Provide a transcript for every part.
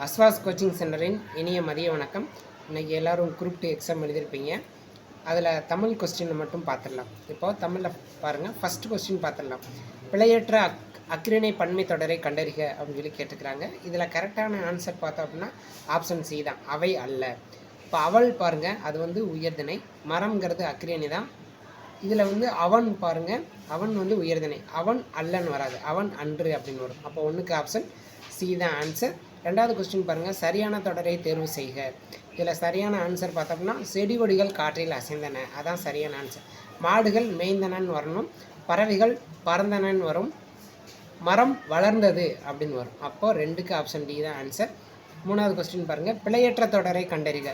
அஸ்வாஸ் coaching சென்டரின் இனிய மதிய வணக்கம். இன்றைக்கி எல்லோரும் குரூப் 2 எக்ஸாம் எழுதியிருப்பீங்க. அதில் தமிழ் கொஸ்டினை மட்டும் பார்த்துடலாம். இப்போது தமிழில் பாருங்கள். ஃபஸ்ட்டு கொஸ்டின் பார்த்துடலாம். பிழையற்ற அக்கிரிணை பன்மை தொடரை கண்டறிக அப்படின்னு சொல்லி கேட்டுக்கிறாங்க. இதில் கரெக்டான ஆன்சர் பார்த்தோம் அப்படின்னா ஆப்ஷன் சி தான், அவை அல்ல. இப்போ அவள் பாருங்கள், அது வந்து உயர்திணை. மரம்ங்கிறது அக்கிரிணை தான். இதில் வந்து அவன் பாருங்கள், அவன் வந்து உயர்திணை. அவன் அல்லன்னு வராது, அவன் அன்று அப்படின்னு வரும். அப்போ ஒன்றுக்கு ஆப்ஷன் சி தான் ஆன்சர். ரெண்டாவது கொஸ்டின் பாருங்கள், சரியான தொடரை தேர்வு செய்க. இதில் சரியான ஆன்சர் பார்த்தோம்னா செடி கொடிகள் காற்றில் அசைந்தன, அதான் சரியான ஆன்சர். மாடுகள் மேய்ந்தனன்னு வரணும், பறவைகள் பறந்தனன்னு வரும், மரம் வளர்ந்தது அப்படின்னு வரும். அப்போது ரெண்டுக்கு ஆப்ஷன் டி தான் ஆன்சர். மூணாவது கொஸ்டின் பாருங்கள், பிழையற்ற தொடரை கண்டறிக.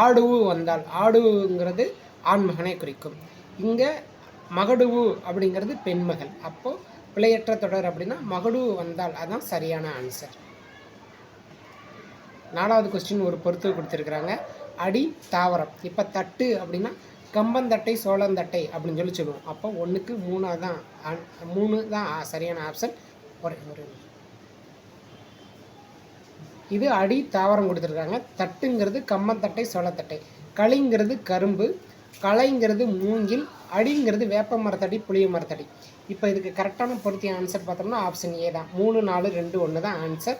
ஆடுவு வந்தால், ஆடுங்கிறது ஆண்மகனை குறிக்கும். இங்கே மகடுவு அப்படிங்கிறது பெண்மகள். அப்போது பிழையற்ற தொடர் அப்படின்னா மகடுவு வந்தால், அதான் சரியான ஆன்சர். நாலாவது கொஸ்டின் ஒரு பொறுத்து கொடுத்துருக்குறாங்க. அடி தாவரம். இப்போ தட்டு அப்படின்னா கம்பந்தட்டை சோளந்தட்டை அப்படின்னு சொல்லி சொல்லுவோம். அப்போ ஒன்றுக்கு மூணு தான் சரியான ஆப்ஷன். ஒரு இது அடி தாவரம் கொடுத்துருக்காங்க. தட்டுங்கிறது கம்பந்தட்டை சோளத்தட்டை, களிங்கிறது கரும்பு, களைங்கிறது மூங்கில், அடிங்கிறது வேப்ப மரத்தடி புளிய மரத்தடி. இப்போ இதுக்கு கரெக்டான பொருத்திய ஆன்சர் பார்த்தோம்னா ஆப்ஷன் ஏ தான். 3, 4, 2, 1 தான் ஆன்சர்.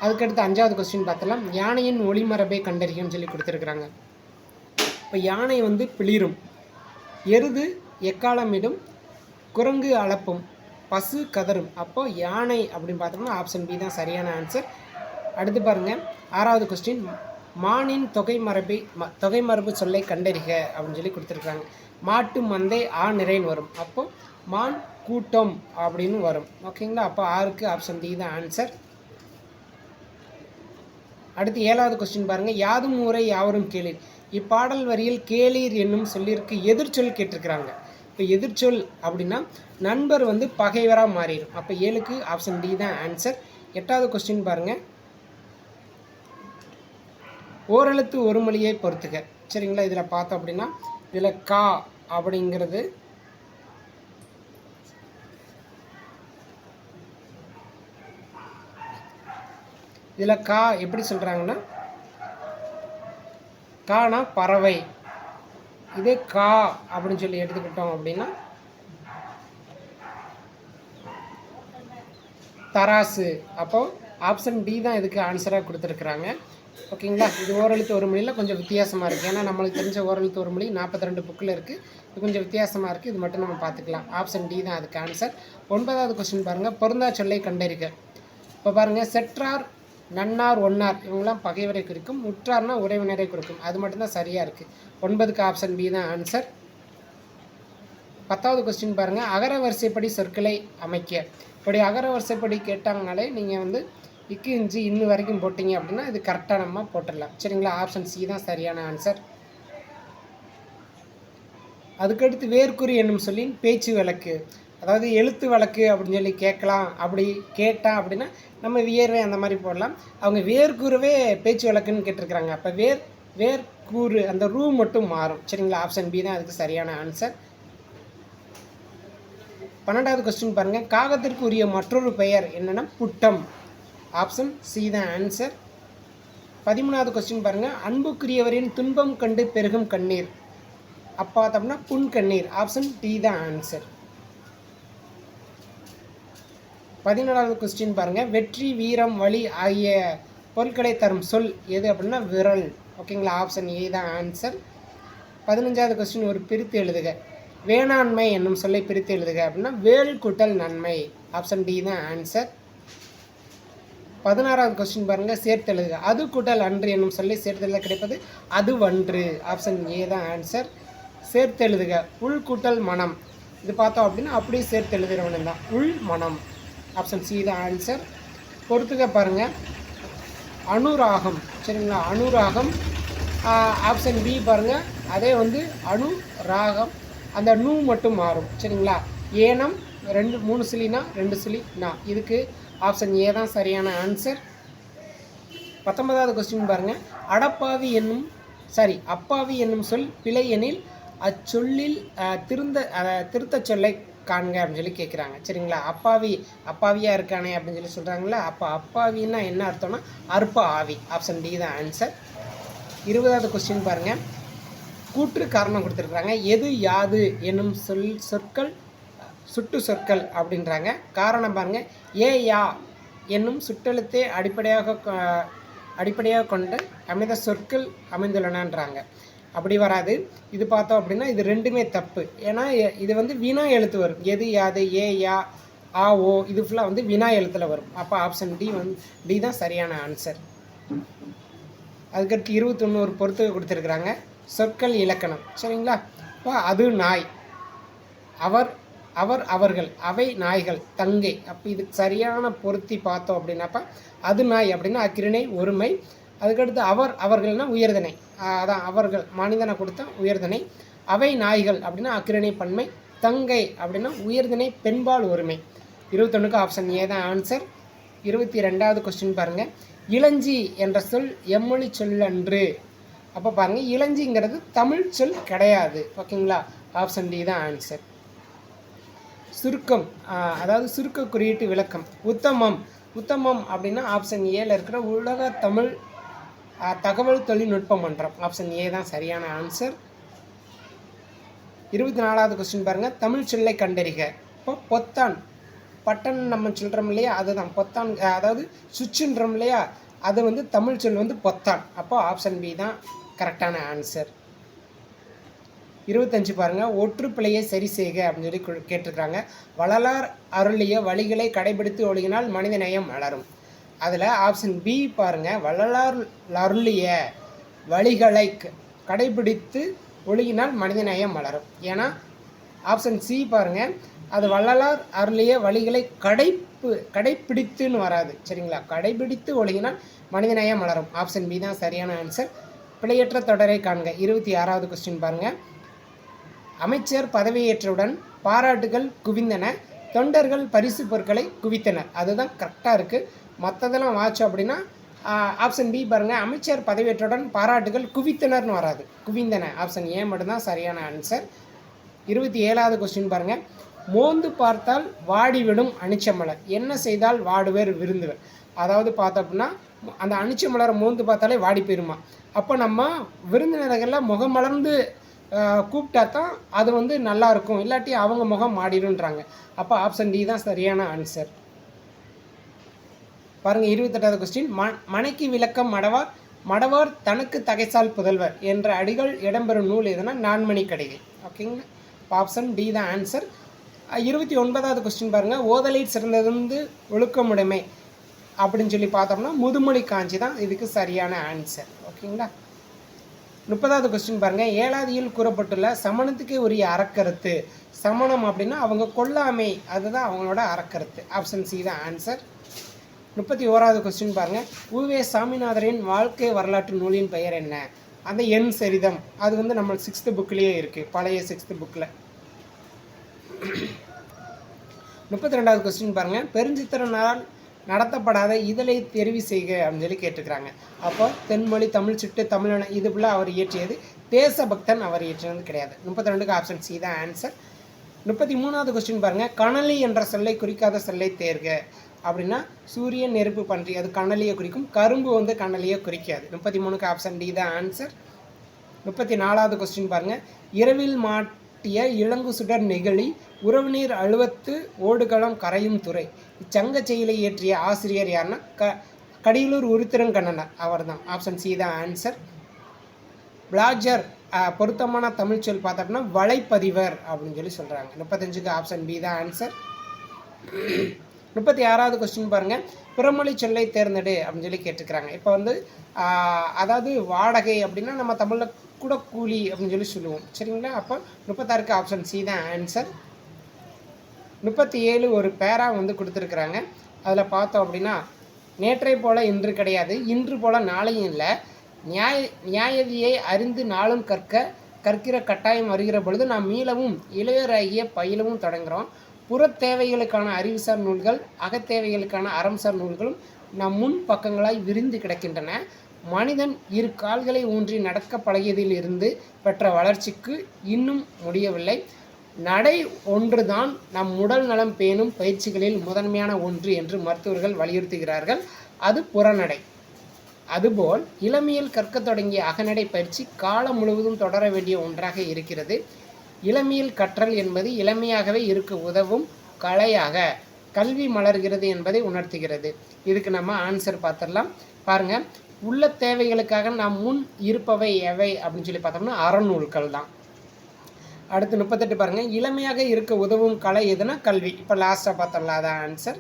அதுக்கடுத்து அஞ்சாவது கொஸ்டின் பார்த்தலாம். யானையின் ஒளிமரபை கண்டறியன்னு சொல்லி கொடுத்துருக்குறாங்க. இப்போ யானை வந்து பிளிரும், எருது எக்காலமிடும், குரங்கு அளப்பும், பசு கதரும். அப்போது யானை அப்படின்னு பார்த்தோம்னா ஆப்ஷன் பி தான் சரியான ஆன்சர். அடுத்து பாருங்கள், ஆறாவது கொஸ்டின், மானின் தொகை மரபு சொல்லை கண்டறிக அப்படின்னு சொல்லி கொடுத்துருக்குறாங்க. மாட்டு மந்தை நிறைன்னு வரும். அப்போது மான் கூட்டம் அப்படின்னு வரும். ஓகேங்களா? அப்போ 6க்கு ஆப்ஷன் டி தான் ஆன்சர். அடுத்து ஏழாவது கொஸ்டின் பாருங்கள். யாதும் ஊரை யாவரும் கேளீர். இப்பாடல் வரியில் கேளீர் என்னும் சொல்லிற்கு எதிர்ச்சொல் கேட்டிருக்கிறாங்க. இப்போ எதிர்ச்சொல் அப்படின்னா நண்பர் வந்து பகைவராக மாறிடும். அப்போ 7க்கு ஆப்ஷன் டி தான் ஆன்சர். எட்டாவது கொஸ்டின் பாருங்கள். ஓரெழுத்து ஒரு மொழியை பொறுத்துக்க. சரிங்களா? இதில் பார்த்தோம் அப்படின்னா இதில் கா அப்படிங்கிறது இதில் கா எப்படி சொல்கிறாங்கன்னா, கானா பறவை. இதே கா அப்படின்னு சொல்லி எடுத்துக்கிட்டோம் அப்படின்னா தராசு. அப்போது ஆப்ஷன் டி தான் இதுக்கு ஆன்சராக கொடுத்துருக்குறாங்க. ஓகேங்களா? இது ஓரெழுத்து ஒரு மொழியில் கொஞ்சம் வித்தியாசமாக இருக்குது. ஏன்னா நம்மளுக்கு தெரிஞ்ச ஓரெழுத்து ஒரு மொழி 42 புக்கில் இருக்குது. இது கொஞ்சம் வித்தியாசமாக இருக்குது. இது மட்டும் நம்ம பார்த்துக்கலாம். ஆப்ஷன் டி தான் அதுக்கு ஆன்சர். 9வது கொஸ்டின் பாருங்கள். பொருந்தா சொல்லை கண்டறிக. இப்போ பாருங்கள், செற்றார் நன்னார் ஒன்னார் இவங்களாம் பகைவரை குறிக்கும், உற்றார்னா உறவினரை குறிக்கும். அது மட்டும்தான் சரியாக இருக்குது. 9க்கு ஆப்ஷன் பி தான் ஆன்சர். 10வது கொஸ்டின் பாருங்கள். அகர வரிசைப்படி சொற்களை அமைக்க. இப்படி அகர வரிசைப்படி கேட்டாங்கனாலே நீங்கள் வந்து இக்கு இஞ்சி இன்னு வரைக்கும் போட்டிங்க அப்படின்னா இது கரெக்டாக நம்ம போட்டுடலாம். சரிங்களா? ஆப்ஷன் சி தான் சரியான ஆன்சர். அதுக்கடுத்து வேர்க்குறி என்னும் சொல்லின் பேச்சு வழக்கு, அதாவது எழுத்து வழக்கு அப்படின்னு சொல்லி கேட்கலாம். அப்படி கேட்டால் அப்படின்னா நம்ம வியர்வை அந்த மாதிரி போடலாம். அவங்க வேர்க்கூறவே பேச்சு வழக்குன்னு கேட்டிருக்கிறாங்க. அப்போ வேர்க்கூறு அந்த ரூ மட்டும் மாறும். சரிங்களா? ஆப்ஷன் பி தான் அதுக்கு சரியான ஆன்சர். 12வது கொஸ்டின் பாருங்கள். காகத்திற்கு உரிய மற்றொரு பெயர் என்னென்னா புட்டம். ஆப்ஷன் சி தான் ஆன்சர். 13வது கொஸ்டின் பாருங்கள். அன்புக்குரியவரின் துன்பம் கண்டு பெருகும் கண்ணீர். அப்போ பார்த்தோம்னா புன்கண்ணீர். ஆப்ஷன் டி தான் ஆன்சர். 14வது கொஸ்டின் பாருங்கள். வெற்றி வீரம் வலி ஆகிய பொருட்களை தரும் சொல் எது அப்படின்னா விரல். ஓகேங்களா? ஆப்ஷன் ஏ தான் ஆன்சர். 15வது கொஸ்டின் ஒரு பிரித்து எழுதுக. வேளாண்மை என்னும் சொல்லை பிரித்து எழுதுக அப்படின்னா வேல் கூட்டல் நன்மை. ஆப்ஷன் டி தான் ஆன்சர். 16வது கொஸ்டின் பாருங்கள். சேர்த்து எழுதுக. அது கூட்டல் அன்று என்னும் சொல்லை சேர்த்து எழுத கிடைப்பது அது வன்று. ஆப்ஷன் ஏ தான் ஆன்சர். சேர்த்து எழுதுக. உள் கூட்டல் மனம். இது பார்த்தோம் அப்படின்னா அப்படியே சேர்த்து எழுதுகிறவனு தான் உள் மனம். ஆப்ஷன் சி தான் ஆன்சர். பொறுத்துக்க பாருங்கள். அனுராகம். சரிங்களா? அனுராகம். ஆப்ஷன் பி பாருங்கள். அதே வந்து அனுராகம், அந்த நூ மட்டும் மாறும். சரிங்களா? ஏனம் 3 சிலினா 2 சிலினா. இதுக்கு ஆப்ஷன் ஏ தான் சரியான ஆன்சர். 19வது கொஸ்டின் பாருங்கள். அப்பாவி என்னும் சொல் பிழை எனில் அச்சொல்லில் திருத்த சொல்லை காண்க அப்படின்னு சொல்லி கேட்குறாங்க. சரிங்களா? அப்பாவியாக இருக்கானே அப்படின்னு சொல்லி சொல்கிறாங்களா? அப்போ அப்பாவின்னா என்ன அர்த்தம்னா அற்ப ஆவி. ஆப்ஷன் டி தான் ஆன்சர். 20வது கொஸ்டின் பாருங்கள். கூற்று காரணம் கொடுத்துருக்குறாங்க. எது யாது என்னும் சொற்கள் சுட்டு சொற்கள் அப்படின்றாங்க. காரணம் பாருங்கள். ஏ யா என்னும் சுட்டெழுத்தை அடிப்படையாக கொண்டு அமைந்த சொற்கள் அமைந்துள்ளனன்றாங்க. அப்படி வராது. இது பார்த்தோம் அப்படின்னா இது ரெண்டுமே தப்பு. ஏன்னா இது வந்து வினா எழுத்து வரும். எது யாது ஏ யா ஆ ஓ இது ஃபுல்லாக வந்து வினா எழுத்தில் வரும். அப்போ ஆப்ஷன் டி தான் சரியான ஆன்சர். அதுக்கடுத்து 21 பொறுத்து கொடுத்துருக்குறாங்க. சொற்கள் இலக்கணம். சரிங்களா? இப்போ அது நாய், அவர்கள், அவை நாய்கள், தங்கை. அப்போ இதுக்கு சரியான பொருத்தி பார்த்தோம் அப்படின்னாப்பா அது நாய் அப்படின்னா அக்கிரிணை ஒருமை. அதுக்கடுத்து அவர்கள்னா உயர்தனை, அதான் அவர்கள் மனிதனை கொடுத்தா உயர்தனை. அவை நாய்கள் அப்படின்னா அக்கிரிணை பன்மை. தங்கை அப்படின்னா உயர்தனை பெண்பால் ஒருமை. 21க்கு ஆப்ஷன் ஏ தான் ஆன்சர். 22வது கொஸ்டின் பாருங்கள். இளஞ்சி என்ற சொல் எம்மொழி சொல் அன்று. அப்போ பாருங்கள், இளஞ்சிங்கிறது தமிழ் சொல் கிடையாது. ஓகேங்களா? ஆப்ஷன் டி தான் ஆன்சர். சுருக்கம், அதாவது சுருக்க குறியீட்டு விளக்கம். உத்தமம் அப்படின்னா ஆப்ஷன் ஏல இருக்கிற உலக தமிழ் தகவல் தொழில்நுட்ப மன்றம். ஆப்ஷன் ஏ தான் சரியான ஆன்சர். 24வது கொஸ்டின் பாருங்கள். தமிழ் சொல்லை கண்டறிக. இப்போ பொத்தான், பட்டன் நம்ம சொல்கிறோம் இல்லையா, அதுதான் பொத்தான். அதாவது சுவிட்சுன்றோம் இல்லையா, அது வந்து தமிழ் சொல் வந்து பொத்தான். அப்போ ஆப்ஷன் பி தான் கரெக்டான ஆன்சர். 25 பாருங்கள். ஒற்றுப்பிழையை சரி செய்க அப்படின்னு சொல்லி கேட்டிருக்கிறாங்க. வள்ளலார் அருளிய வழிகளை கடைபிடித்து ஒழுகினால் மனித நேயம் வளரும். அதில் ஆப்ஷன் பி பாருங்கள். வள்ளலார் அருளிய வழிகளை கடைபிடித்து ஒழுகினால் மனித நேயம் வளரும். ஏன்னா ஆப்ஷன் சி பாருங்கள், அது வள்ளலார் அருளிய வழிகளை கடைப்பிடித்துன்னு வராது. சரிங்களா? கடைபிடித்து ஒழுகினால் மனித நேயம் வளரும். ஆப்ஷன் பி தான் சரியான ஆன்சர். பிழையற்ற தொடரை காண்க. 26வது கொஸ்டின் பாருங்கள். அமைச்சர் பதவியேற்றவுடன் பாராட்டுகள் குவிந்தன, தொண்டர்கள் பரிசு பொருட்களை குவித்தனர். அதுதான் கரெக்டாக இருக்குது. மற்றதெல்லாம் வாட்சோம் அப்படின்னா ஆப்ஷன் பி பாருங்கள். அமைச்சர் பதவியேற்றவுடன் பாராட்டுகள் குவித்தனர்னு வராது, குவிந்தன. ஆப்ஷன் ஏ மட்டும்தான் சரியான ஆன்சர். 27வது கொஸ்டின் பாருங்கள். மோந்து பார்த்தால் வாடிவிடும் அனிச்சமலர், என்ன செய்தால் வாடுவர் விருந்துவர். அதாவது பார்த்தோம் அப்படின்னா அந்த அனிச்சமலரை மோந்து பார்த்தாலே வாடி போயிருமா. அப்போ நம்ம விருந்தினர்களில் முகமலர்ந்து கூப்பிட்டா தான் அது வந்து நல்லாயிருக்கும், இல்லாட்டி அவங்க முகம் மாடிடுன்றாங்க. அப்போ ஆப்ஷன் டி தான் சரியான ஆன்சர். பாருங்கள் 28வது கொஸ்டின். மனைக்கு விளக்கம் மடவார் தனக்கு தகைசால் புதல்வர் என்ற அடிகள் இடம்பெறும் நூல் எதுனா நான்மணி கடிகை. ஓகேங்களா? ஆப்ஷன் டி தான் ஆன்சர். 29வது கொஸ்டின் பாருங்கள். ஓதலில் சிறந்தது ஒழுக்கமுடைமை அப்படின்னு சொல்லி பார்த்தோம்னா முதுமொழி காஞ்சி தான் இதுக்கு சரியான ஆன்சர். ஓகேங்களா? 30வது கொஸ்டின் பாருங்கள். ஏழாதியில் கூறப்பட்டுள்ள சமணத்துக்கே உரிய அறக்கருத்து. சமணம் அப்படின்னா அவங்க கொல்லாமை, அதுதான் அவங்களோட அறக்கருத்து. ஆப்ஷன் சி தான் ஆன்சர். 31வது கொஸ்டின் பாருங்கள். உவே சாமிநாதரின் வாழ்க்கை வரலாற்று நூலின் பெயர் என்ன? அந்த எண் சரிதம். அது வந்து நம்ம 6th புக்லேயே இருக்குது, பழைய 6th புக்கில். 32வது கொஸ்டின் பாருங்கள். பெருஞ்சித்திரனால் நடத்தப்படாத இதழை தெரிவு செய்க அப்படின்னு சொல்லி கேட்டுக்கிறாங்க. அப்போ தென்மொழி, தமிழ் சிட்டு, தமிழன இது ஃபுல்லாக அவர் இயற்றியது. தேசபக்தன் அவர் இயற்றினது கிடையாது. 32க்கு ஆப்ஷன் சி தான் ஆன்சர். 33வது கொஸ்டின் பாருங்கள். கணலி என்ற சொல்லை குறிக்காத சொல்லை தேர்க அப்படின்னா சூரியன், நெருப்பு, பன்றி. அது கணலியை குறிக்கும். கரும்பு வந்து கணலியை குறிக்காது. 33க்கு ஆப்ஷன் டி தான் ஆன்சர். 34வது கொஸ்டின் பாருங்கள். இரவில் மாட்டிய இளங்கு சுடர் நெகிழி உறவுநீர் அழுவத்து ஓடுகளம் கரையும் துறை. இச்சங்க செயலை இயற்றிய ஆசிரியர் யாருன்னா கடியலூர் உருத்திரங்கண்ணனார், அவர் தான். ஆப்ஷன் சி தான் ஆன்சர். பிளாஜர் பொருத்தமான தமிழ் சொல் பார்த்தோம்னா வலைப்பதிவர் அப்படின்னு சொல்லி சொல்கிறாங்க. 35க்கு ஆப்ஷன் பி தான் ஆன்சர். 36வது கொஸ்டின் பாருங்கள். பிறமொழி சொல்லை தேர்ந்தெடு அப்படின்னு சொல்லி கேட்டுக்கிறாங்க. இப்போ வந்து அதாவது வாடகை அப்படின்னா நம்ம தமிழில் கூட கூலி அப்படின்னு சொல்லி சொல்லுவோம். சரிங்களா? அப்போ 36க்கு ஆப்ஷன் சி தான் ஆன்சர். 37 ஒரு பேரா வந்து கொடுத்துருக்குறாங்க. அதில் பார்த்தோம் அப்படின்னா நேற்றை போல் இன்று கிடையாது, இன்று போல் நாளையும் இல்லை, நியாயதியை அறிந்து நாளும் கற்கிற கட்டாயம் வருகிற பொழுது நாம் மீளவும் இளையராகிய பயிலவும் தொடங்குகிறோம். புறத்தேவைகளுக்கான அறிவுசார் நூல்கள், அகத்தேவைகளுக்கான அறம்சார் நூல்களும் நம் முன் பக்கங்களாய் விரிந்து கிடக்கின்றன. மனிதன் இரு கால்களை ஊன்றி நடக்க பழகியதில் இருந்து பெற்ற வளர்ச்சிக்கு இன்னும் முடியவில்லை. நடை ஒன்றுதான் நம் உடல் நலம் பேணும் பயிற்சிகளில் முதன்மையான ஒன்று என்று மருத்துவர்கள் வலியுறுத்துகிறார்கள். அது புறநடை. அதுபோல் இளமையில் கற்க தொடங்கிய அகநடை பயிற்சி காலம் முழுவதும் தொடர வேண்டிய ஒன்றாக இருக்கிறது. இளமையில் கற்றல் என்பது இளமையாகவே இருக்க உதவும் கலையாக கல்வி மலர்கிறது என்பதை உணர்த்துகிறது. இதுக்கு நம்ம ஆன்சர் பார்த்துடலாம். பாருங்கள், உள்ள தேவைகளுக்காக நாம் முன் இருப்பவை எவை அப்படின்னு சொல்லி பார்த்தோம்னா அறநூல்கள் தான். அடுத்து 38 பாருங்கள், இளமையாக இருக்க உதவும் கலை எதுனா கல்வி. இப்போ லாஸ்ட்டாக பார்த்தோம்ல, அதான் ஆன்சர்.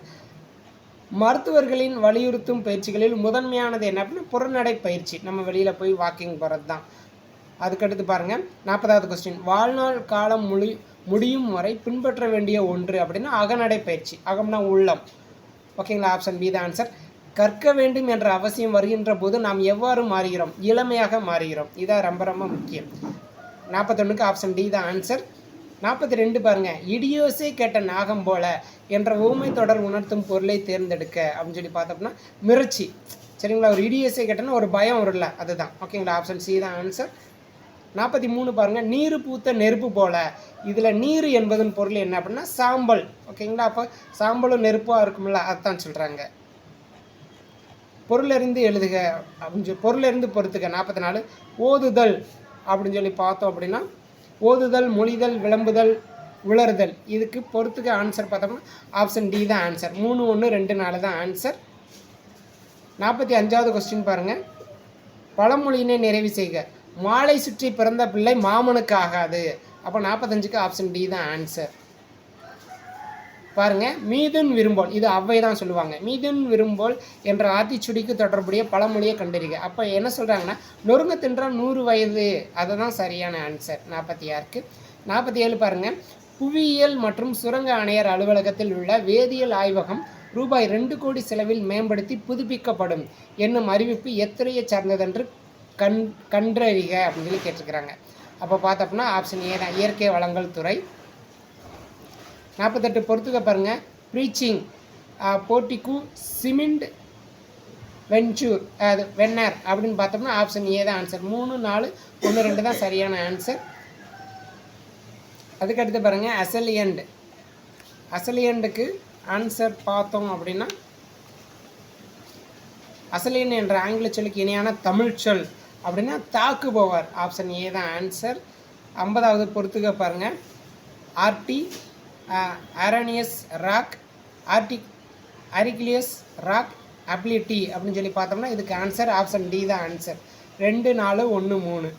மருத்துவர்களின் வலியுறுத்தும் பயிற்சிகளில் முதன்மையானது என்ன அப்படின்னா புறநடை பயிற்சி. நம்ம வெளியில் போய் வாக்கிங் போகிறது தான். அதுக்கடுத்து பாருங்கள் 40வது கொஸ்டின், வாழ்நாள் காலம் முடியும் வரை பின்பற்ற வேண்டிய ஒன்று அப்படின்னா அகநடை பயிற்சி. அகம்னா உள்ளம். ஓகேங்களா, ஆப்ஷன் பி தான் ஆன்சர். கற்க வேண்டும் என்ற அவசியம் வருகின்ற போது நாம் எவ்வாறு மாறுகிறோம்? இளமையாக மாறுகிறோம். இதான் ரொம்ப ரொம்ப முக்கியம். 41க்கு ஆப்ஷன் டி தான் ஆன்சர். 42 பாருங்கள், இடியோசை கேட்ட நாகம் போல என்ற ஊமை தொடர் உணர்த்தும் பொருளை தேர்ந்தெடுக்க அப்படின்னு சொல்லி பார்த்தோம்னா மிரட்சி. சரிங்களா, ஒரு இடியோசை கேட்டோன்னா ஒரு பயம் வரும்ல, அதுதான். ஓகேங்களா, ஆப்ஷன் சி தான் ஆன்சர். 43 பாருங்கள், நீர் பூத்த நெருப்பு போல. இதில் நீர் என்பதன் பொருள் என்ன அப்படின்னா சாம்பல். ஓகேங்களா, அப்போ சாம்பலும் நெருப்பாக இருக்கும்ல, அதுதான் சொல்கிறாங்க. பொருளறிந்து எழுதுக அப்படின்னு சொல்லி பொருளறிந்து பொறுத்துக்க. 44 ஓதுதல் அப்படின்னு சொல்லி பார்த்தோம் அப்படின்னா ஓதுதல், மொழிதல், விளம்புதல், உளறுதல். இதுக்கு பொறுத்துக்க ஆன்சர் பார்த்தோம்னா ஆப்ஷன் டி தான் ஆன்சர். 3, 1, 2, 4 தான் ஆன்சர். 45வது கொஸ்டின் பாருங்கள், பழமொழியினை நிறைவு செய்க. மாலை சுற்றி பிறந்த பிள்ளை மாமனுக்கு ஆகாது. அப்போ 45க்கு ஆப்ஷன் டி தான் ஆன்சர். பாருங்கள், மீதுன் விரும்போல், இது அவ்வை தான் சொல்லுவாங்க. மீதுன் விரும்போல் என்ற ஆத்திச்சுடிக்கு தொடர்புடைய பழமொழியை கண்டறிக. அப்போ என்ன சொல்கிறாங்கன்னா நொறுங்க தின்றால் 100 வயது. அதுதான் சரியான ஆன்சர் 46க்கு. 47 பாருங்கள், புவியியல் மற்றும் சுரங்க ஆணையர் அலுவலகத்தில் உள்ள வேதியியல் ஆய்வகம் ரூபாய் 2 கோடி செலவில் மேம்படுத்தி புதுப்பிக்கப்படும் என்னும் அறிவிப்பு எத்துறையை சார்ந்ததென்று கண்டறிக அப்படின்னு சொல்லி கேட்டிருக்கிறாங்க. அப்போ பார்த்தோம்னா ஆப்ஷன் ஏ தான், இயற்கை வளங்கள் துறை. 48 பொறுத்துக்க பாருங்கள், ப்ரீச்சிங் போர்டிகு சிமெண்ட் வென்ச்சூர் அது வென்னர் அப்படின்னு பார்த்தோம்னா ஆப்ஷன் ஏ தான் ஆன்சர். 3, 4, 1, 2 தான் சரியான ஆன்சர். அதுக்கடுத்து பாருங்கள், அசலியண்ட். அசலியண்டுக்கு ஆன்சர் பார்த்தோம் அப்படின்னா அசலியன் என்ற ஆங்கில சொல்லுக்கு இணையான தமிழ் சொல் அப்படின்னா தாக்குபவர். ஆப்ஷன் ஏ தான் ஆன்சர். 50வது பொறுத்துக்க பாருங்கள், ஆர்டி அரேனியஸ் ராக், அரிக்லியஸ் ராக், அப்ளிட்டி அப்படின்னு சொல்லி பார்த்தோம்னா இதுக்கு ஆன்சர் ஆப்ஷன் டி தான் ஆன்சர். 2, 4, 1, 3.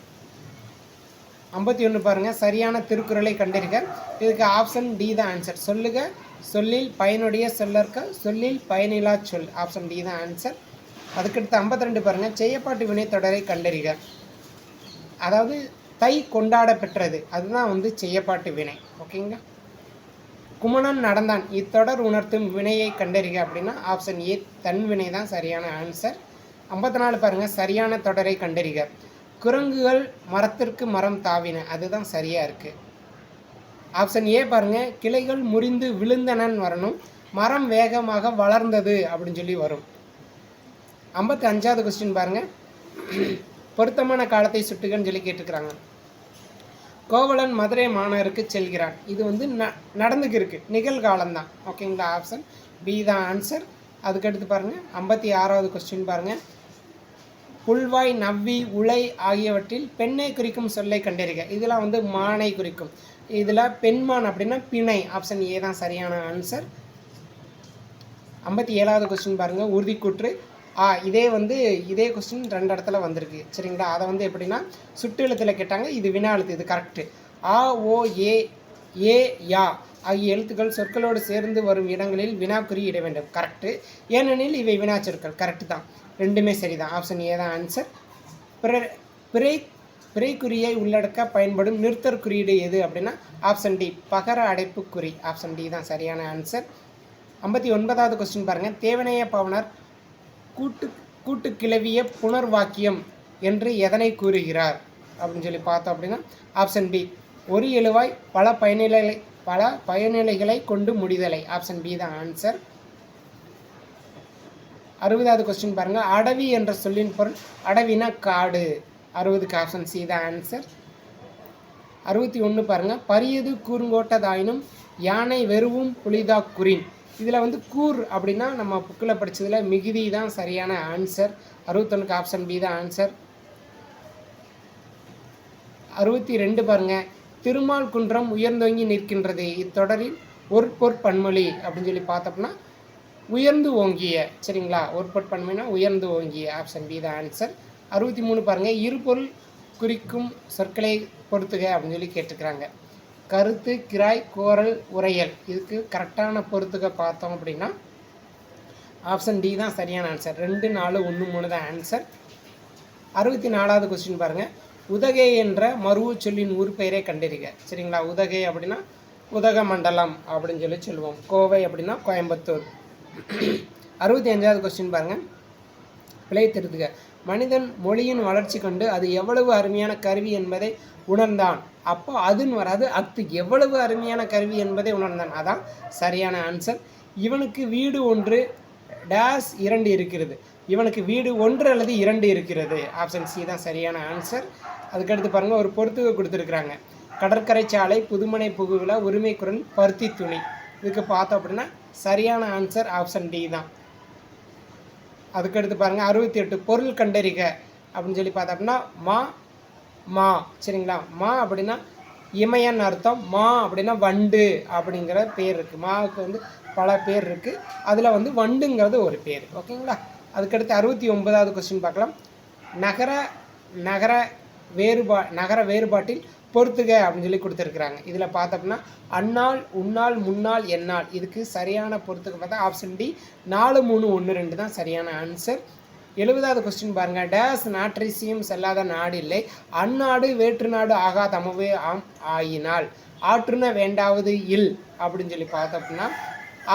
51 பாருங்கள், சரியான திருக்குறளை கண்டறிக. இதுக்கு ஆப்ஷன் டி தான் ஆன்சர். சொல்லுக சொல்லில் பயனுடைய சொல்லற்க சொல்லில் பயனிலா சொல். ஆப்ஷன் டி தான் ஆன்சர். அதுக்கடுத்து 52 பாருங்கள், செய்யப்பாட்டு வினை தொடரை கண்டறிக. அதாவது தை கொண்டாட பெற்றது, அதுதான் செய்யப்பாட்டு வினை. ஓகேங்களா, குமணன் நடந்தான் இத்தொடர் உணர்த்தும் வினையை கண்டறிக அப்படின்னா ஆப்ஷன் ஏ தன்வினை தான் சரியான ஆன்சர். 54 பாருங்கள், சரியான தொடரை கண்டறிக. குரங்குகள் மரத்திற்கு மரம் தாவின, அதுதான் சரியாக இருக்குது. ஆப்ஷன் ஏ பாருங்கள், கிளைகள் முறிந்து விழுந்தனன் வரணும், மரம் வேகமாக வளர்ந்தது அப்படின்னு சொல்லி வரும். 55வது கொஸ்டின் பாருங்கள், பொருத்தமான காலத்தை சுட்டுகன்னு சொல்லி கேட்டுக்கிறாங்க. கோவலன் மதுரை மாநகருக்கு செல்கிறான். இது நடந்துக்கு இருக்குது, நிகழ்காலம்தான். ஓகேங்களா, ஆப்ஷன் பி தான் ஆன்சர். அதுக்கடுத்து பாருங்கள் 56வது கொஸ்டின் பாருங்கள், புல்வாய், நவ்வி, உலை ஆகியவற்றில் பெண்ணை குறிக்கும் சொல்லை கண்டறிக. இதெல்லாம் மானை குறிக்கும். இதில் பெண்மான் அப்படின்னா பிணை. ஆப்ஷன் ஏ தான் சரியான ஆன்சர். 57வது கொஸ்டின் பாருங்கள், உறுதிக்கூற்று. இதே கொஸ்டின் 2 இடத்துல வந்திருக்கு. சரிங்களா, அதை எப்படின்னா சுட்டு எழுத்தில் கேட்டாங்க, இது வினா எழுத்து, இது கரெக்டு. ஆ, ஓ, ஏ, யா ஆகிய எழுத்துக்கள் சொற்களோடு சேர்ந்து வரும் இடங்களில் வினாக்குறி இட வேண்டும். கரெக்டு, ஏனெனில் இவை வினாச்சொற்கள். கரெக்டு தான், ரெண்டுமே சரிதான். ஆப்ஷன் ஏ தான் ஆன்சர். பிறைக்குறியை உள்ளடக்க பயன்படும் நிறுத்தற் குறியீடு எது அப்படின்னா ஆப்ஷன் டி பகர அடைப்பு குறி. ஆப்ஷன் டி தான் சரியான ஆன்சர். 59வது கொஸ்டின் பாருங்கள், தேவனைய பவனர் கூட்டு கிளவிய புனர்வாக்கியம் என்று எதனை கூறுகிறார் அப்படின்னு சொல்லி பார்த்தோம் அப்படின்னா ஆப்ஷன் பி ஒரு எழுவாய் பல பயனிலைகளை கொண்டு முடிதலை. ஆப்ஷன் பி தான் ஆன்சர். 60வது கொஸ்டின் பாருங்கள், அடவி என்ற சொல்லின் பொருள் அடவினா காடு. 60க்கு ஆப்ஷன் சி தான் ஆன்சர். 61 பாருங்கள், பரியது கூர்ங்கோட்டதாயினும் யானை வெறுவும் புலிதா குறின். இதில் வந்து கூர் அப்படின்னா நம்ம புக்கில் படித்ததில் மிகுதி தான் சரியான ஆன்சர். 61க்கு ஆப்ஷன் பி தான் ஆன்சர். 62 பாருங்கள், திருமால் குன்றம் உயர்ந்தோங்கி நிற்கின்றது. இத்தொடரில் ஒரு பொற்பன்மொழி அப்படின்னு சொல்லி பார்த்தோம்னா உயர்ந்து ஓங்கிய. சரிங்களா, ஒரு பொற்பன்மொழினா உயர்ந்து ஓங்கிய. ஆப்ஷன் பி தான் ஆன்சர். 63 பாருங்கள், இருபொருள் குறிக்கும் சொற்களை பொறுத்துக அப்படின்னு சொல்லி கேட்டுக்கிறாங்க. கருத்து, கிராய், கோரல், உரையல். இதுக்கு கரெக்டான பொறுத்துக பார்த்தோம் அப்படின்னா ஆப்ஷன் டி தான் சரியான ஆன்சர். 2, 4, 1, 3 தான் ஆன்சர். 64வது கொஸ்டின் பாருங்கள், உதகை என்ற மருவு சொல்லின் ஊர் பெயரை கண்டறிக. சரிங்களா, உதகை அப்படின்னா உதகமண்டலம் அப்படின்னு சொல்லி சொல்லுவோம். கோவை அப்படின்னா கோயம்புத்தூர். 65வது கொஸ்டின் பாருங்கள், பிழை திருத்துக. மனிதன் மொழியின் வளர்ச்சி கண்டு அது எவ்வளவு அருமையான கருவி என்பதை உணர்ந்தான். அப்போ அதுன்னு வராது, அத்து எவ்வளவு அருமையான கருவி என்பதை உணர்ந்தான். அதான் சரியான ஆன்சர். இவனுக்கு வீடு 1 டேஸ் 2 இருக்கிறது. இவனுக்கு வீடு 1 அல்லது 2 இருக்கிறது. ஆப்ஷன் சி தான் சரியான ஆன்சர். அதுக்கடுத்து பாருங்கள், ஒரு பொறுத்துக கொடுத்துருக்குறாங்க. கடற்கரை சாலை, புதுமனை புகுவிழா, உரிமை குரல், பருத்தி துணி. இதுக்கு பார்த்தோம் அப்படின்னா சரியான ஆன்சர் ஆப்ஷன் டி தான். அதுக்கடுத்து பாருங்கள், 68 பொருள் கண்டறிக அப்படின்னு சொல்லி பார்த்தோம்னா மா. சரிங்களா, மா அப்படின்னா இமயன்னு அர்த்தம். மா அப்படின்னா வண்டு அப்படிங்கிற பேர் இருக்குது. மாவுக்கு வந்து பல பேர் இருக்குது, அதில் வந்து வண்டுங்கிறது ஒரு பேர். ஓகேங்களா. அதுக்கடுத்து 69வது கொஸ்டின் பார்க்கலாம். நகர வேறுபாட்டில் பொறுத்துக அப்படின்னு சொல்லி கொடுத்துருக்குறாங்க. இதில் பார்த்தோம்னா அந்நாள், உன்னாள், முன்னாள், எந்நாள். இதுக்கு சரியான பொறுத்துக்க பார்த்தா ஆப்ஷன் டி 4, 3, 1, 2 தான் சரியான ஆன்சர். 70வது கொஸ்டின் பாருங்கள், டேஸ் நாற்றிசியும் செல்லாத நாடு இல்லை, அந்நாடு வேற்று நாடு ஆகா தமவே ஆம் ஆயினால் ஆற்றுன வேண்டாவது இல் அப்படின்னு சொல்லி பார்த்தோம்னா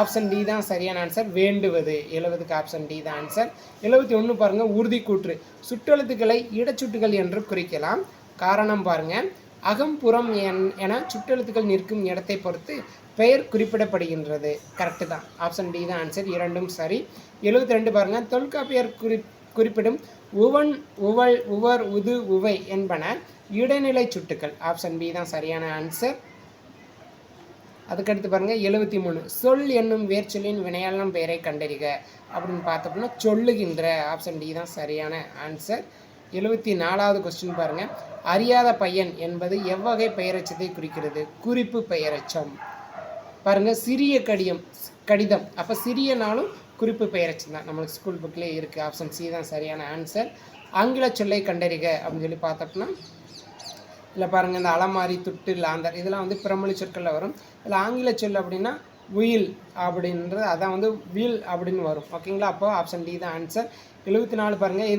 ஆப்ஷன் டி தான் சரியான ஆன்சர், வேண்டுவது. 70க்கு ஆப்ஷன் டி தான் ஆன்சர். 71 பாருங்கள், உறுதி கூற்று. சுற்றெழுத்துக்களை இடச்சுட்டுகள் என்று குறிக்கலாம். காரணம் பாருங்கள், அகம்புறம் என சுற்றெழுத்துக்கள் நிற்கும் இடத்தை பொறுத்து பெயர் குறிப்பிடப்படுகின்றது. கரெக்டு தான், ஆப்ஷன் டி தான் ஆன்சர். இரண்டும் சரி. 72 பாருங்கள், தொல்காப்பியர் குறிப்பிடும் உவன், உவள், உவர், உது, உவை என்பன இடைநிலை சுட்டுக்கள். ஆப்ஷன் பி தான் சரியான ஆன்சர். அதுக்கடுத்து பாருங்கள், 73 சொல் என்னும் வேர்ச்சொல்லின் வினையாளம் பெயரை கண்டறிக அப்படின்னு பார்த்தோம்னா சொல்லுகின்ற. ஆப்ஷன் டி தான் சரியான ஆன்சர். 74வது கொஸ்டின் பாருங்கள், அறியாத பையன் என்பது எவ்வகை பெயரெச்சத்தை குறிக்கிறது? குறிப்பு பெயரெச்சம். பாருங்கள், சிறிய கடிதம். அப்போ சிறியனாலும் குறிப்பு பெயரெச்சம் தான், நம்மளுக்கு ஸ்கூல் புக்லேயே இருக்குது. ஆப்ஷன் சி தான் சரியான ஆன்சர். ஆங்கில சொல்லை கண்டறிக அப்படின்னு சொல்லி பார்த்தோம்னா இதில் பாருங்கள், இந்த அலமாரி, துட்டு, லாந்தர் இதெல்லாம் வந்து பிறமொழி சொற்களில் வரும். இதில் ஆங்கில சொல் அப்படின்னா வீல் அப்படின்றது, அதான் வந்து வீல் அப்படின்னு வரும். ஓகேங்களா, அப்போ ஆப்ஷன் டி தான் ஆன்சர். 74 பாருங்கள்,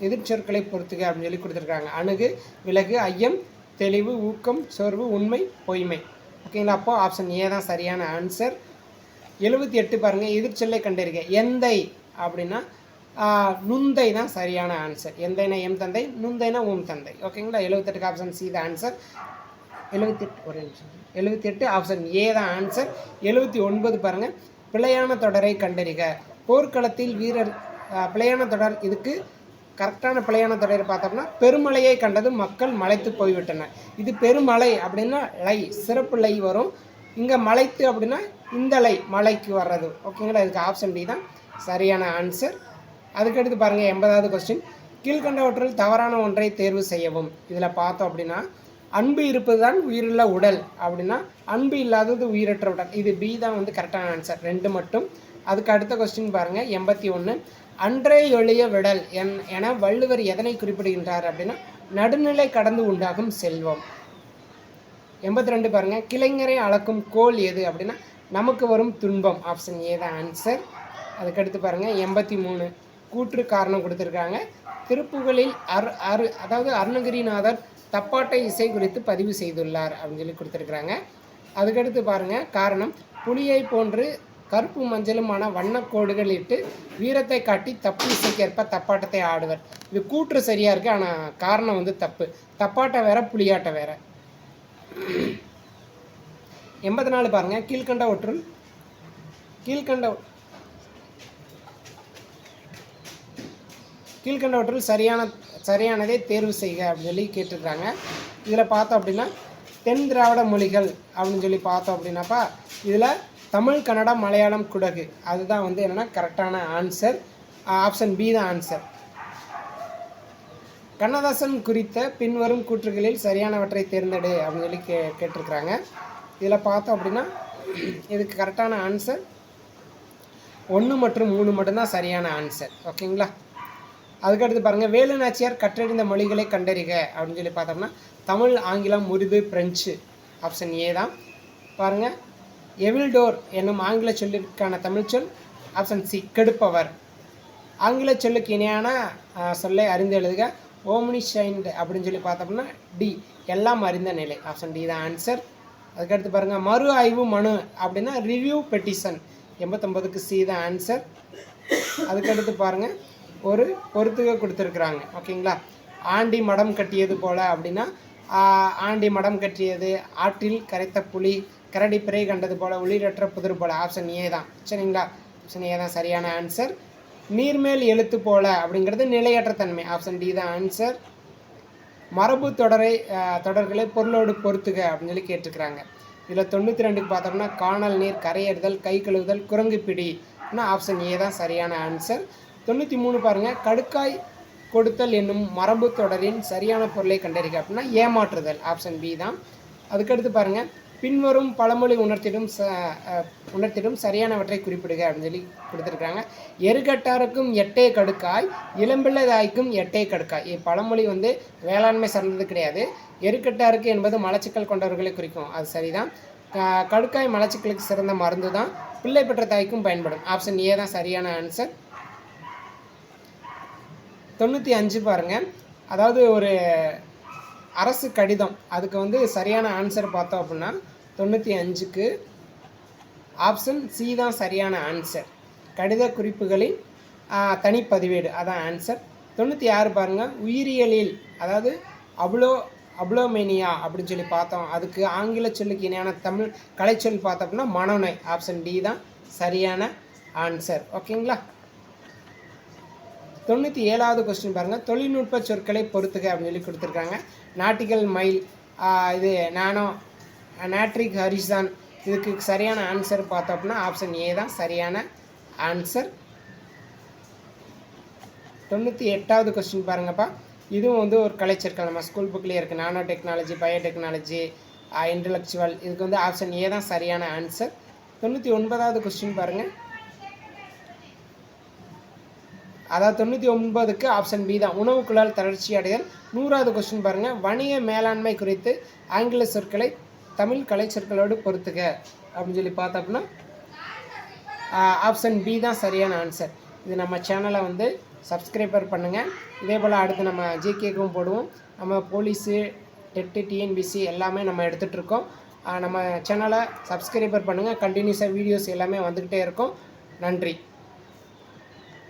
எதிர்ச்சொற்களை பொறுத்துக அப்படின்னு சொல்லி கொடுத்துருக்காங்க. அணுகு, விலகு, ஐயம், தெளிவு, ஊக்கம், சோர்வு, உண்மை, பொய்மை. ஓகேங்களா, அப்போ ஆப்ஷன் ஏ தான் சரியான ஆன்சர். 78 பாருங்கள், எதிர்ச்சொல்லை கண்டறிக. எந்தை அப்படின்னா நுந்தை தான் சரியான ஆன்சர். எந்தைனா எம் தந்தை, நுந்தைனா உம் தந்தை. ஓகேங்களா, 78க்கு ஆப்ஷன் சி தான் ஆன்சர். 78 ஆப்ஷன் ஏ தான் ஆன்சர். 79 பாருங்கள், பிழையான தொடரை கண்டறிக. போர்க்களத்தில் வீரர் பிழையான தொடர். இதுக்கு கரெக்டான பிழையான தொடரை பார்த்தோம்னா பெருமழையை கண்டது மக்கள் மலைத்து போய்விட்டனர். இது பெருமழை அப்படின்னா லை, சிறப்பு லை வரும். இங்கே மலைத்து அப்படின்னா இந்த லை மலைக்கு வர்றது. ஓகேங்களா, இதுக்கு ஆப்ஷன் டி தான் சரியான ஆன்சர். அதுக்கடுத்து பாருங்கள், 80வது கொஸ்டின், கீழ்கண்டவற்றில் தவறான ஒன்றை தேர்வு செய்யவும். இதில் பார்த்தோம் அப்படின்னா அன்பு இருப்பது தான் உயிருள்ள உடல் அப்படின்னா அன்பு இல்லாதது உயிரற்ற உடல். இது பி தான் வந்து கரெக்டான ஆன்சர், 2 மட்டும். அதுக்கு அடுத்த கொஸ்டின் பாருங்கள், 81 அன்றே எளிய விடல் என வள்ளுவர் எதனை குறிப்பிடுகின்றார் அப்படின்னா நடுநிலை கடந்து உண்டாகும் செல்வம். 82 பாருங்கள், கிளைஞரை அளக்கும் கோல் எது அப்படின்னா நமக்கு வரும் துன்பம். ஆப்ஷன் ஏ தான் ஆன்சர். அதுக்கடுத்து பாருங்கள், 83 கூற்று காரணம் கொடுத்துருக்காங்க. திருப்புகழில் அதாவது அருணகிரிநாதர் தப்பாட்டை இசை குறித்து பதிவு செய்துள்ளார் அப்படின்னு சொல்லி கொடுத்துருக்குறாங்க. அதுக்கடுத்து பாருங்கள், காரணம் புலியை போன்று கருப்பு மஞ்சளுமான வண்ணக்கோடுகள் இட்டு வீரத்தை காட்டி தப்பு இசைக்கேற்ப தப்பாட்டத்தை ஆடுவர். இது கூற்று சரியாக இருக்குது, ஆனால் காரணம் வந்து தப்பு. தப்பாட்டம் வேற, புலியாட்டம் வேற. 84 பாருங்கள், கீழ்கண்டவற்றுள் சரியான சரியானதை தேர்வு செய்க அப்படின்னு சொல்லி கேட்டிருக்காங்க. இதில் பார்த்தோம் அப்படின்னா தென் திராவிட மொழிகள் அப்படின்னு சொல்லி பார்த்தோம் அப்படின்னாப்பா இதில் தமிழ், கன்னடம், மலையாளம், குடகு அதுதான் வந்து என்னென்னா கரெக்டான ஆன்சர். ஆப்ஷன் பி தான் ஆன்சர். கண்ணதாசன் குறித்த பின்வரும் கூற்றுகளில் சரியானவற்றை தேர்ந்தெடு அப்படின்னு சொல்லி கேட்டிருக்கிறாங்க. இதில் பார்த்தோம் அப்படின்னா இதுக்கு கரெக்டான ஆன்சர் 1 மற்றும் 3 மட்டும்தான் சரியான ஆன்சர். ஓகேங்களா? அதுக்கடுத்து பாருங்கள், வேலு நாச்சியார் கற்றறிந்த மொழிகளை கண்டறிக அப்படின்னு சொல்லி பார்த்தோம்னா தமிழ், ஆங்கிலம், உருது, பிரெஞ்சு. ஆப்ஷன் ஏ தான். பாருங்கள், எவில்டோர் என்னும் ஆங்கில சொல்லிற்கான தமிழ் சொல் ஆப்ஷன் சி கெடுப்பவர். ஆங்கில சொல்லுக்கு இணையான சொல்லை அறிந்து எழுதுக. ஓம்னிசைன்ட் அப்படின்னு சொல்லி பார்த்தோம்னா டி எல்லாம் அறிந்த நிலை. ஆப்ஷன் டி தான் ஆன்சர். அதுக்கடுத்து பாருங்கள், மறு ஆய்வு மனு அப்படின்னா ரிவ்யூ பெட்டிஷன். 89க்கு சி தான் ஆன்சர். அதுக்கடுத்து பாருங்கள், ஒரு பொறுத்துக கொடுத்துருக்குறாங்க. ஓகேங்களா? ஆண்டி மடம் கட்டியது போல் அப்படின்னா ஆண்டி மடம் கட்டியது, ஆற்றில் கரைத்த புலி, கரடி பிறை கண்டது போல், உளிரற்ற புதிர் போல். ஆப்ஷன் ஏ தான். சரிங்களா? ஆப்ஷன் ஏ தான் சரியான ஆன்சர். நீர்மேல் எழுத்து போல அப்படிங்கிறது நிலையற்ற தன்மை. ஆப்ஷன் டி தான் ஆன்சர். மரபு தொடர்களை பொருளோடு பொறுத்துக அப்படின்னு சொல்லி கேட்டிருக்கிறாங்க. இதில் 92க்கு பார்த்தோம்னா காணல் நீர், கரையேறுதல், கை கழுவுதல், குரங்கு பிடி. ஆப்ஷன் ஏ தான் சரியான ஆன்சர். 93 பாருங்கள், கடுக்காய் கொடுத்தல் என்னும் மரபு தொடரின் சரியான பொருளை கண்டறிக அப்படின்னா ஏமாற்றுதல். ஆப்ஷன் பி தான். அதுக்கடுத்து பாருங்கள், பின்வரும் பழமொழி உணர்த்திடும் சரியானவற்றை குறிப்பிடுக அப்படின்னு சொல்லி கொடுத்துருக்காங்க. எருகட்டாருக்கும் எட்டே கடுக்காய், இளம்பிள்ளை தாய்க்கும் எட்டே கடுக்காய். பழமொழி வந்து வேளாண்மை சார்ந்தது கிடையாது. எருக்கட்டாருக்கு என்பது மலச்சிக்கல் கொண்டவர்களை குறிக்கும். அது சரிதான். கடுக்காய் மலச்சிக்கலுக்கு சிறந்த மருந்து தான். பிள்ளை பெற்ற தாய்க்கும் பயன்படும். ஆப்ஷன் ஏ தான் சரியான ஆன்சர். 95 பாருங்கள், அதாவது ஒரு அரசு கடிதம், அதுக்கு வந்து சரியான ஆன்சர் பார்த்தோம் அப்படின்னா 95க்கு ஆப்ஷன் சி தான் சரியான ஆன்சர். கடித குறிப்புகளின் தனிப்பதிவேடு அதான் ஆன்சர். 96 பாருங்கள், உயிரியலில் அதாவது அப்ளோமேனியா அப்படின்னு சொல்லி பார்த்தோம், அதுக்கு ஆங்கில சொல்லுக்கு இணையான தமிழ் கலைச்சொல் பார்த்தோம் அப்படின்னா மனநோய். ஆப்ஷன் டி தான் சரியான ஆன்சர். ஓகேங்களா? 97வது கொஸ்டின் பாருங்கள், தொழில்நுட்ப சொற்களை பொறுத்துக அப்படின்னு சொல்லி கொடுத்துருக்காங்க. நாட்டிக்கல் மைல், இது நானோ, நாட்ரிக் ஹரிசான். இதுக்கு சரியான ஆன்சர் பார்த்தோம் அப்படின்னா ஆப்ஷன் ஏ தான் சரியான ஆன்சர். 98வது கொஸ்டின் பாருங்கப்பா, இதுவும் வந்து ஒரு கலைச்சொற்கள் நம்ம ஸ்கூல் புக்லேயே இருக்குது. Nano technology, biotechnology, intellectual. இதுக்கு வந்து ஆப்ஷன் ஏ தான் சரியான ஆன்சர். 99வது கொஸ்டின் பாருங்கள், அதாவது 99க்கு ஆப்ஷன் பி தான் உணவுக்குழால் தளர்ச்சி அடைதல். 100வது கொஸ்டின் பாருங்கள், வணிக மேலாண்மை குறித்து ஆங்கில சொற்களை தமிழ் கலை சொற்களோடு பொறுத்துக அப்படின்னு சொல்லி பார்த்தோம் அப்படின்னா ஆப்ஷன் பி தான் சரியான ஆன்சர். இது நம்ம சேனலை வந்து சப்ஸ்கிரைபர் பண்ணுங்கள். இதே போல் அடுத்து நம்ம ஜிகேக்கும் போடுவோம். நம்ம போலீஸு, டெட்டு, டிஎன்பிசி எல்லாமே நம்ம எடுத்துகிட்ருக்கோம். நம்ம சேனலை சப்ஸ்கிரைபர் பண்ணுங்கள். கண்டினியூஸாக வீடியோஸ் எல்லாமே வந்துக்கிட்டே இருக்கும். நன்றி.